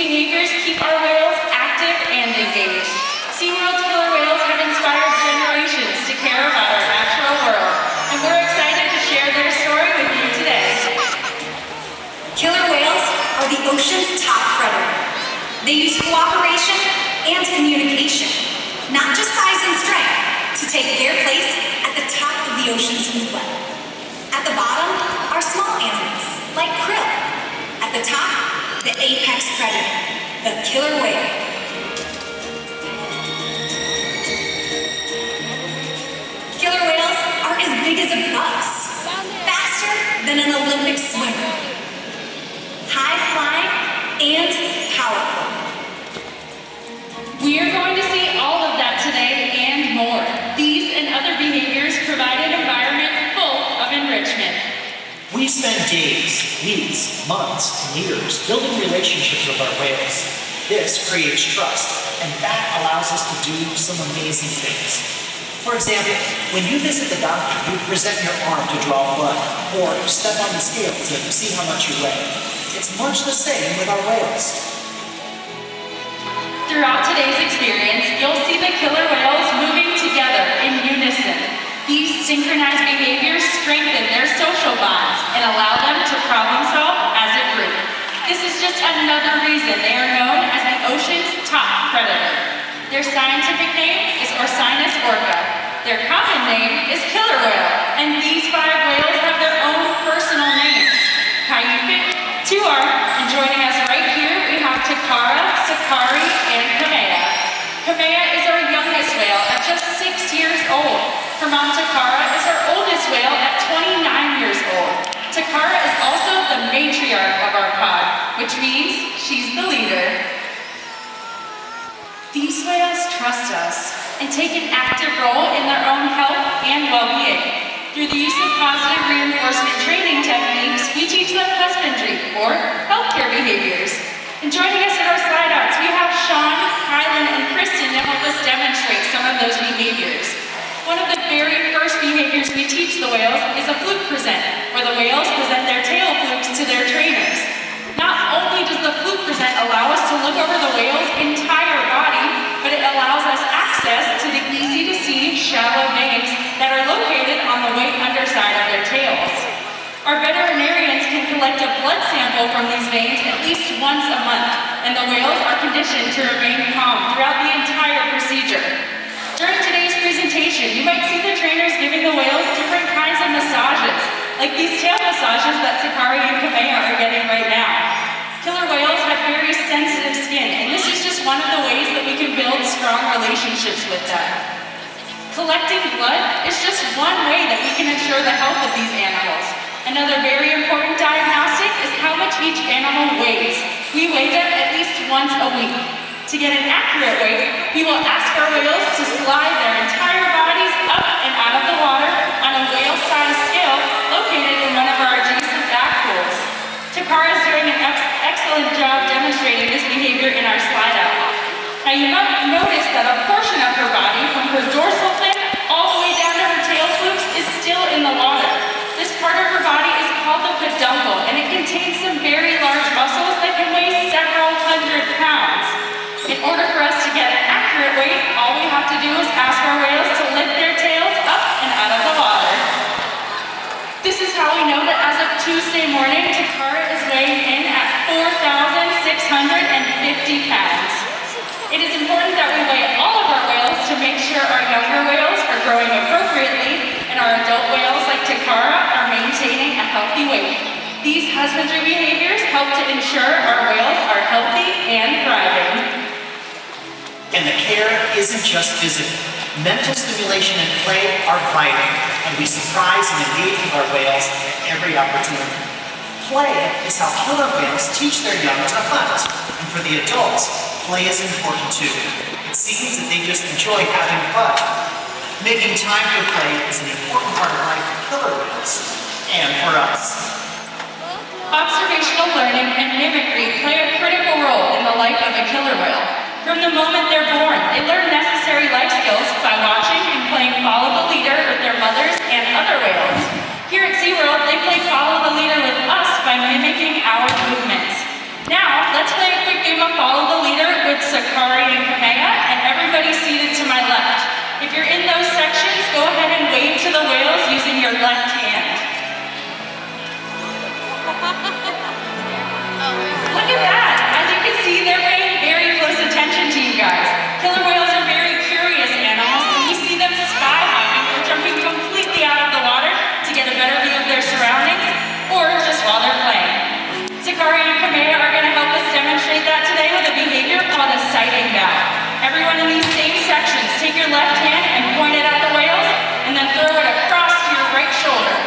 behaviors keep our whales active and engaged. SeaWorld's killer whales have inspired generations to care about our natural world, and we're excited to share their story with you today. Killer whales are the ocean's top predator. They use cooperation and communication, not just size and strength, to take their place at the top of the ocean's food web. At the bottom are small animals, like krill. At the top, the apex predator, the killer whale. Killer whales are as big as a bus, faster than an Olympic swimmer, high-flying and powerful. We are going to see all of that today and more. These and other behaviors provide an environment full of enrichment. We spend days, weeks, months, and years building relationships with our whales. This creates trust, and that allows us to do some amazing things. For example, when you visit the doctor, you present your arm to draw blood, or step on the scale to see how much you weigh. It's much the same with our whales. Throughout today's experience, you'll see the killer whales moving together in unison. These synchronized behaviors strengthen their social bonds and allow them to problem solve as a group. This is just another reason they are known as the ocean's top predator. Their scientific name is Orca. Their common name is killer whale, and these 5 whales have their own personal names. Ky and Tuar, and joining us right here, we have Takara, Sakari, and Kamea. Kamea is our youngest whale at just 6 years old. Her mom Takara is our oldest whale at 29 years old. Takara is also the matriarch of our pod, which means she's the leader. These whales trust us and take an active role in their own health and well-being. Through the use of positive reinforcement training techniques, we teach them husbandry, or healthcare behaviors. And joining us at our slideouts, we have Shawn, Kyland, and Kristen to help us demonstrate some of those behaviors. One of the very first behaviors we teach the whales is a fluke present, where the whales present their tail flukes to their trainers. Not only does the fluke present allow us to look over the whale's entire body, but it allows us access to the easy-to-see shallow veins that are located on the white underside of their tails. Our veterinarians can collect a blood sample from these veins at least once a month, and the whales are conditioned to remain calm throughout the entire procedure. During today's presentation, you might see the trainers giving the whales different kinds of massage like these tail massages that Sakari and Kamea are getting right now. Killer whales have very sensitive skin, and this is just one of the ways that we can build strong relationships with them. Collecting blood is just one way that we can ensure the health of these animals. Another very important diagnostic is how much each animal weighs. We weigh them at least once a week. To get an accurate weight, we will ask our whales to slide their entire bodies up and out of the water on a whale-sized scale located in one of our adjacent back pools. Takara is doing an excellent job demonstrating this behavior in our slideout. Now you might notice that a portion of her body, from her dorsal fin all the way down to her tail flukes, is still in the water. This part of her body is called the peduncle, and it contains some very large muscles that can weigh several hundred pounds. In order for us to get an accurate weight, all we have to do is ask our whales to lift their tails up and out of the water. This is how we know that as of Tuesday morning, Takara is weighing in at 4,650 pounds. It is important that we weigh all of our whales to make sure our younger whales are growing appropriately and our adult whales like Takara are maintaining a healthy weight. These husbandry behaviors help to ensure our whales are healthy and thriving. And the care isn't just physical. Mental stimulation and play are vital, and we surprise and engage with our whales at every opportunity. Play is how killer whales teach their young to hunt, and for the adults, play is important too. It seems that they just enjoy having fun. Making time for play is an important part of life for killer whales, and for us. Observational learning and mimicry play a critical role in the life of a killer whale. From the moment they're born, they learn necessary life skills by watching and playing follow the leader with their mothers and other whales. Here at SeaWorld, they play follow the leader with us by mimicking our movements. Now, let's play a quick game of follow the leader with Sakari and Kamea, and everybody seated to my left. If you're in those sections, go ahead and wave to the whales using your left hand. Look at that! As you can see, they're paying very close attention to you guys. Killer whales are very curious animals, and we see them sky hopping or jumping completely out of the water to get a better view of their surroundings, or just while they're playing. Sakari and Kamea are going to help us demonstrate that today with a behavior called a sighting bow. Everyone in these same sections, take your left hand and point it at the whales, and then throw it across to your right shoulder.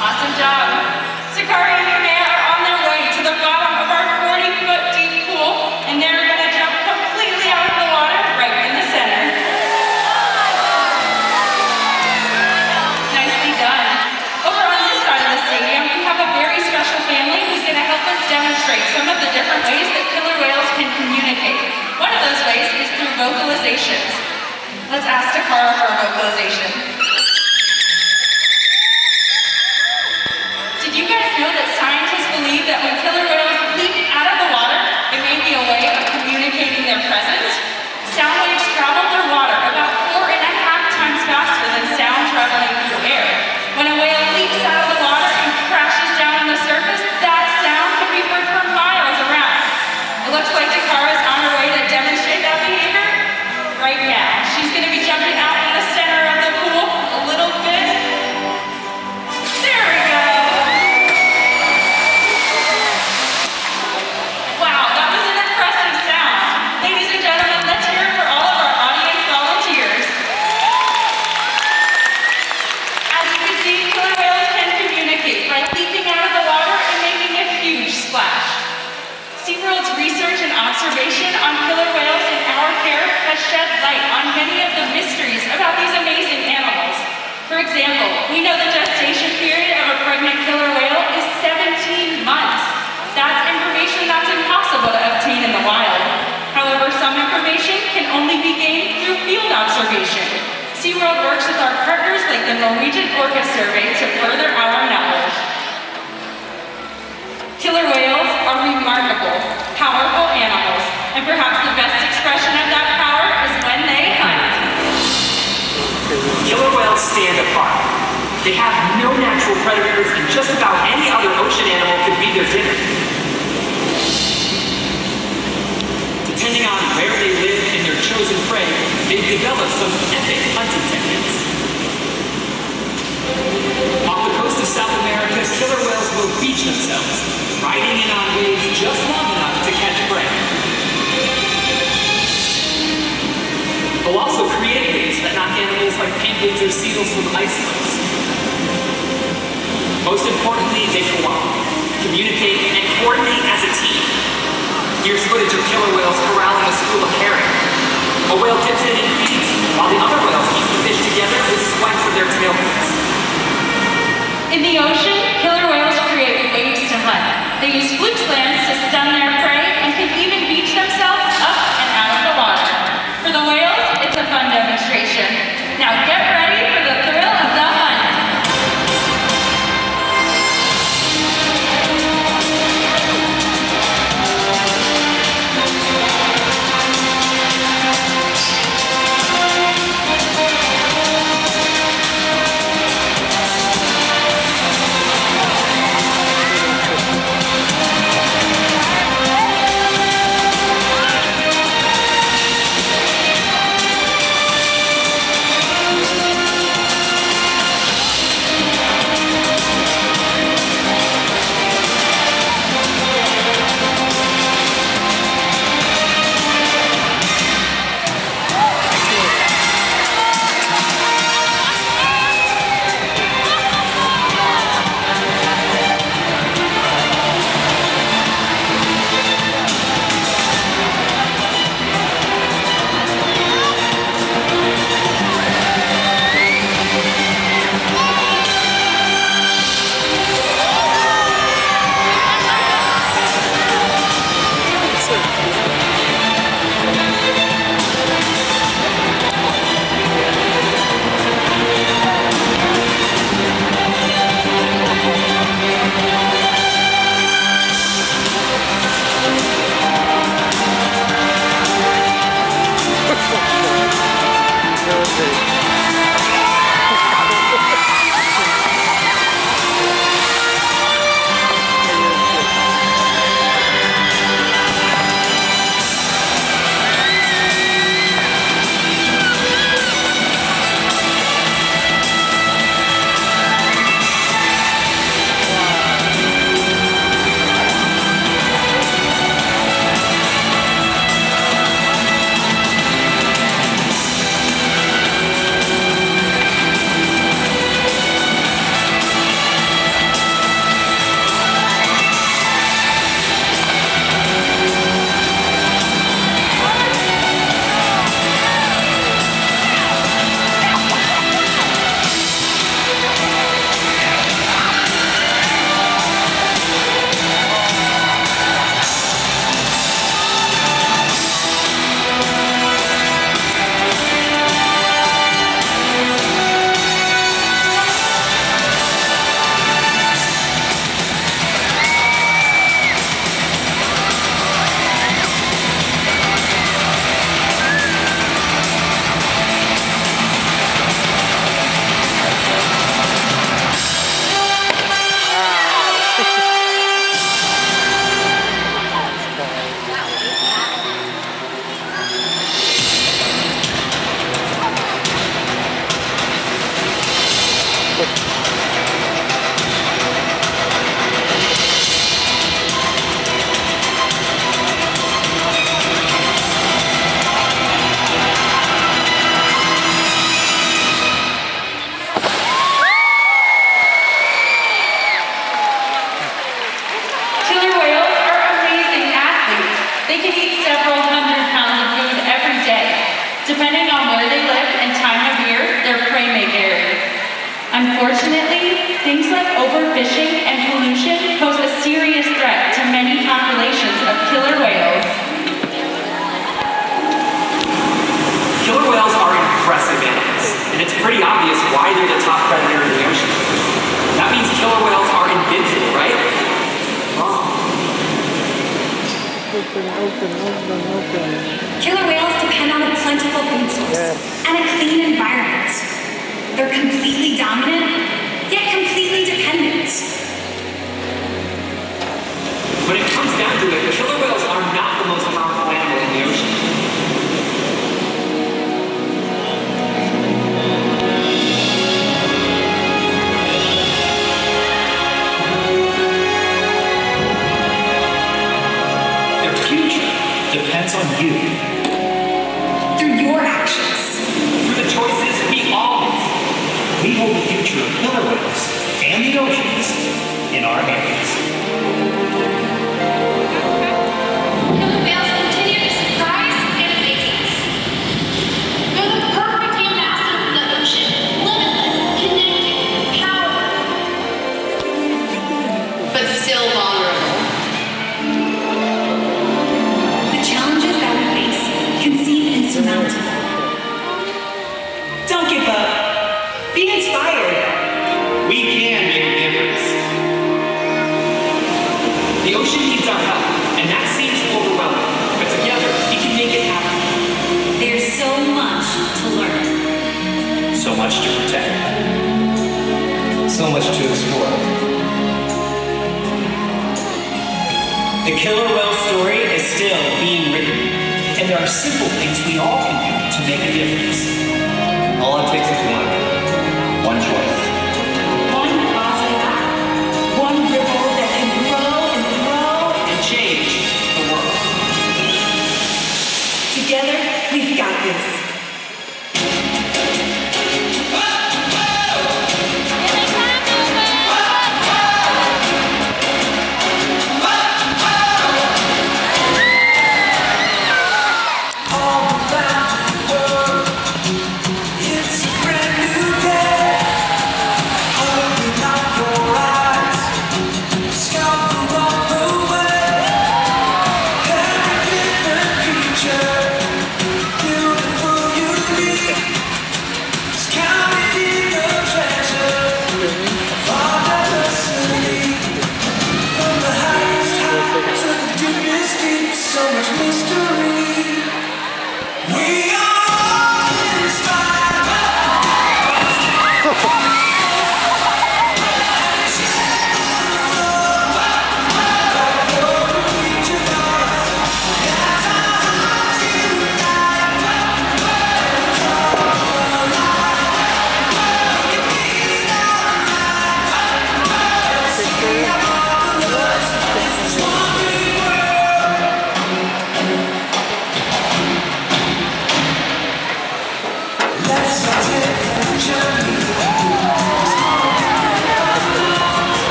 Awesome job. Sakari and Kamea are on their way to the bottom of our 40-foot deep pool, and they're going to jump completely out of the water right in the center. Nicely done. Over on this side of the stadium, we have a very special family who's going to help us demonstrate some of the different ways that killer whales can communicate. One of those ways is through vocalizations. Let's ask Takara for a vocalization. Did you guys know that scientists believe that when killer whales leap out of the water, it may be a way of communicating their presence? Sound waves travel through water about 4.5 times faster than sound traveling through air. When a whale leaps out of the water and crashes down on the surface, that sound can be heard for miles around. It looks like Takara is on her way to demonstrate that behavior right now. She's going to be jumping out in the center of the pool a little bit. There we go. SeaWorld's research and observation on killer whales in our care has shed light on many of the mysteries about these amazing animals. For example, we know the gestation period of a pregnant killer whale is 17 months. That's information that's impossible to obtain in the wild. However, some information can only be gained through field observation. SeaWorld works with our partners like the Norwegian Orca survey to further our knowledge. Killer whales are remarkable, powerful animals, and perhaps the best expression of that power is when they hunt. Killer whales stand apart. They have no natural predators, and just about any other ocean animal could be their dinner. Depending on where they live and their chosen prey, they've developed some epic hunting techniques. beach themselves, riding in on waves just long enough to catch prey. They'll also create waves that knock animals like penguins or seals from ice cliffs. Most importantly, they cooperate, communicate, and coordinate as a team. Here's footage of killer whales corralling a school of herring. A whale dips in and feeds, while the other whales keep the fish together with swipes of their tail fins. In the ocean, killer whales create waves to hunt. They use fluke slams to stun their prey and can even beach themselves up and out of the water. For the whales, it's a fun demonstration. Now get ready for the thrill of the hunt. Depending on where they live and time of year, their prey may vary. Unfortunately, things like overfishing and pollution pose a serious threat to many populations of killer whales. Killer whales are impressive animals, and it's pretty obvious why they're the top predator in the ocean. That means killer whales are invincible, right? Wrong. Killer whales depend on a plentiful food source and a clean environment. They're completely dominant, yet completely dependent. When it comes down to it, killer whales are not the most powerful animal in the ocean. future of killer whales and the oceans in our hands. Killer whales continue to surprise and amaze us. They're the perfect ambassador for the ocean, limitless, connected, powerful, but still vulnerable. The challenges that we face can seem insurmountable. Don't give up. Be inspired. We can make a difference. The ocean needs our help, and that seems overwhelming. But together, we can make it happen. There's so much to learn. So much to protect. So much to explore. The killer whale story is still being written, And there are simple things we all can do to make a difference. all it takes is